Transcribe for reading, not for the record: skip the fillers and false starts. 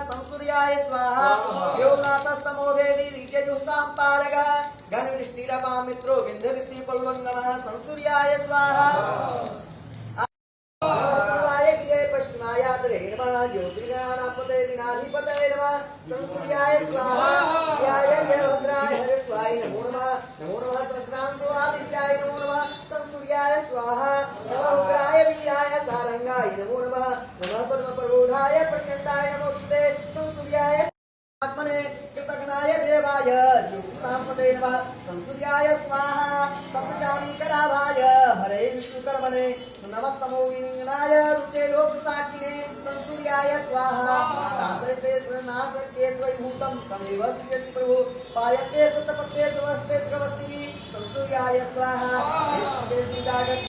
संसूर्याय स्वाहा योगातस्तमोभेदी विद्युस्तां पारगः घनवृष्टिरपामित्रो विन्ध्यवृत्ति पल्वङ्गमः संसूर्याय स्वाहा पश्चिमायात्रे नमः ज्योतिर्गणानापते दिनाधिपतये नमः संसूर्याय स्वाहा याय भद्राय हरित्वाय नमो नमः सहस्रांतो आदित्याय नमो नमः संसूर्याय स्वाहा नमः उग्राय वीराय सारंगाय नमो नमः पद्मप्रबोधाय प्रचंडाय नमोस्तुते संसूर्याय आत्मने कृतघ्नाय देवाय ज्योतिषांपते नमः संसूर्याय स्वाहा सप्तचामी कराभाय हरे विष्णुकर्मणे नमस्तमो विनिंगनाय रुचे लोकसाक्षिणे संसूर्याय स्वाहा नासयते नासयते स्वयंभूतं तमेव श्रीयति प्रभु पायते सतपते समस्ते प्रवस्तिः संसूर्याय स्वाहा